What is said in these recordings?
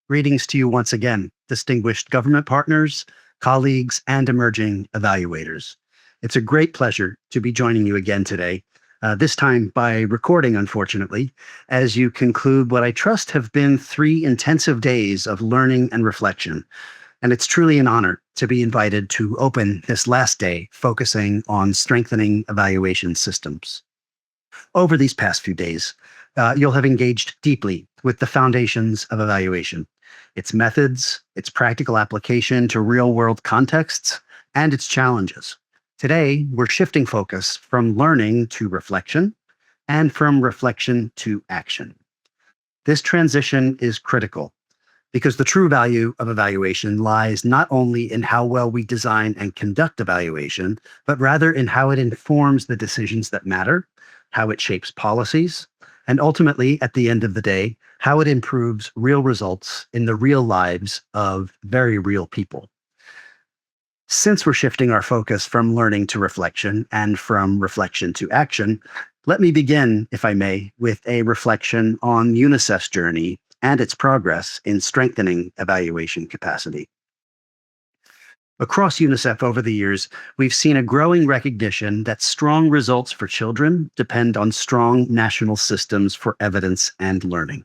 Greetings to you once again, distinguished government partners, colleagues, and emerging evaluators. It's a great pleasure to be joining you again today, this time by recording, unfortunately, as you conclude what I trust have been 3 intensive days of learning and reflection. And it's truly an honor to be invited to open this last day focusing on strengthening evaluation systems. Over these past few days, you'll have engaged deeply with the foundations of evaluation, its methods, its practical application to real-world contexts, and its challenges. Today, we're shifting focus from learning to reflection and from reflection to action. This transition is critical because the true value of evaluation lies not only in how well we design and conduct evaluation, but rather in how it informs the decisions that matter, how it shapes policies, and ultimately, at the end of the day, how it improves real results in the real lives of very real people. Since we're shifting our focus from learning to reflection and from reflection to action, let me begin, if I may, with a reflection on UNICEF's journey and its progress in strengthening evaluation capacity. Across UNICEF over the years, we've seen a growing recognition that strong results for children depend on strong national systems for evidence and learning.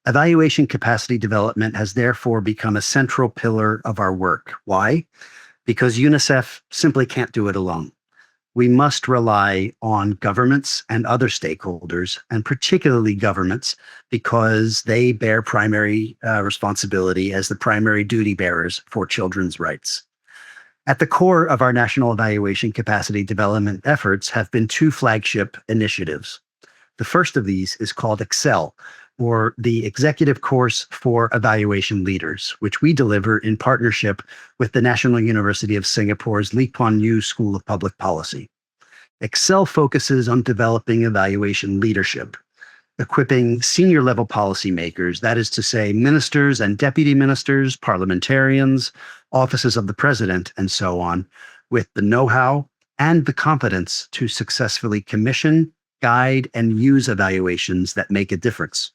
Evaluation capacity development has therefore become a central pillar of our work. Why? Because UNICEF simply can't do it alone. We must rely on governments and other stakeholders, and particularly governments, because they bear primary responsibility as the primary duty bearers for children's rights. At the core of our national evaluation capacity development efforts have been 2 flagship initiatives. The first of these is called EXCEL, or the Executive Course for Evaluation Leaders, which we deliver in partnership with the National University of Singapore's Lee Kuan Yew School of Public Policy. EXCEL focuses on developing evaluation leadership, equipping senior-level policymakers, that is to say, ministers and deputy ministers, parliamentarians, offices of the president, and so on, with the know-how and the competence to successfully commission, guide, and use evaluations that make a difference.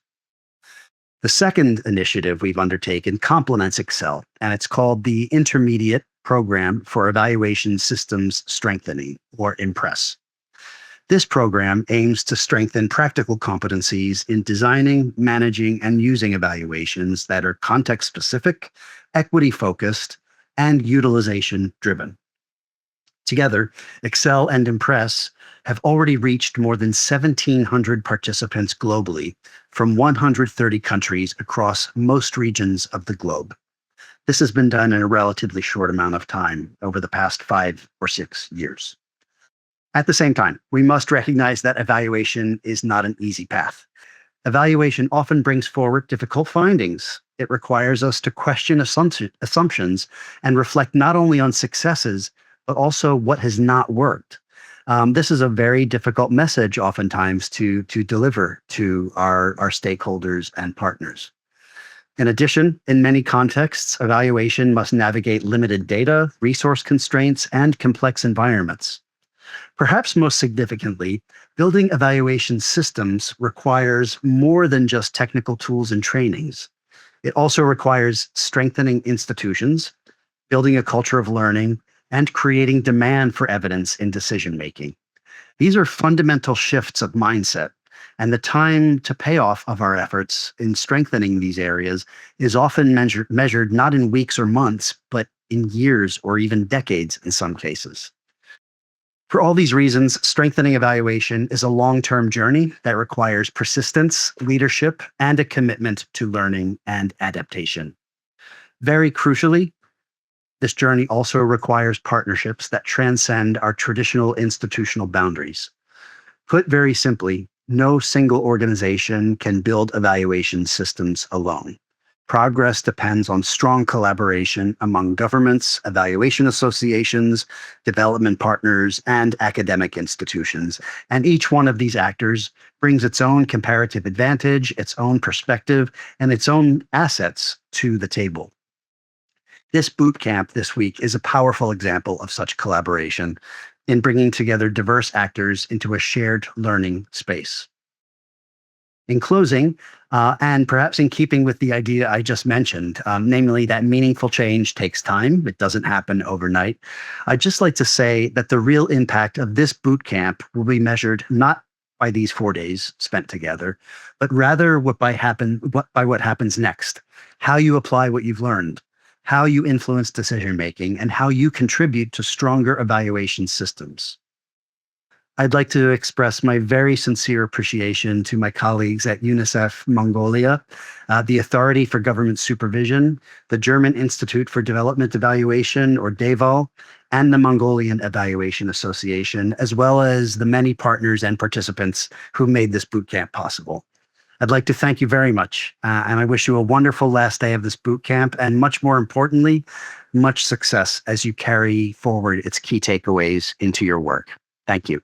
The second initiative we've undertaken complements EXCEL, and it's called the Intermediate Program for Evaluation Systems Strengthening, or IMPRESS. This program aims to strengthen practical competencies in designing, managing, and using evaluations that are context-specific, equity-focused, and utilization-driven. Together, EXCEL and IMPRESS have already reached more than 1,700 participants globally from 130 countries across most regions of the globe. This has been done in a relatively short amount of time over the past 5 or 6 years. At the same time, we must recognize that evaluation is not an easy path. Evaluation often brings forward difficult findings. It requires us to question assumptions and reflect not only on successes, but also what has not worked. This is a very difficult message oftentimes to deliver to our stakeholders and partners. In addition, in many contexts, evaluation must navigate limited data, resource constraints, and complex environments. Perhaps most significantly, building evaluation systems requires more than just technical tools and trainings. It also requires strengthening institutions, building a culture of learning, and creating demand for evidence in decision-making. These are fundamental shifts of mindset, and the time to payoff of our efforts in strengthening these areas is often measured not in weeks or months, but in years or even decades in some cases. For all these reasons, strengthening evaluation is a long-term journey that requires persistence, leadership, and a commitment to learning and adaptation. Very crucially, this journey also requires partnerships that transcend our traditional institutional boundaries. Put very simply, no single organization can build evaluation systems alone. Progress depends on strong collaboration among governments, evaluation associations, development partners, and academic institutions. And each one of these actors brings its own comparative advantage, its own perspective, and its own assets to the table. This bootcamp this week is a powerful example of such collaboration in bringing together diverse actors into a shared learning space. In closing, and perhaps in keeping with the idea I just mentioned, namely that meaningful change takes time, it doesn't happen overnight, I'd just like to say that the real impact of this boot camp will be measured not by these 4 days spent together, but rather by what happens next, how you apply what you've learned, how you influence decision making, and how you contribute to stronger evaluation systems. I'd like to express my very sincere appreciation to my colleagues at UNICEF Mongolia, the Authority for Government Supervision, the German Institute for Development Evaluation, or DEval, and the Mongolian Evaluation Association, as well as the many partners and participants who made this bootcamp possible. I'd like to thank you very much, and I wish you a wonderful last day of this bootcamp, and much more importantly, much success as you carry forward its key takeaways into your work. Thank you.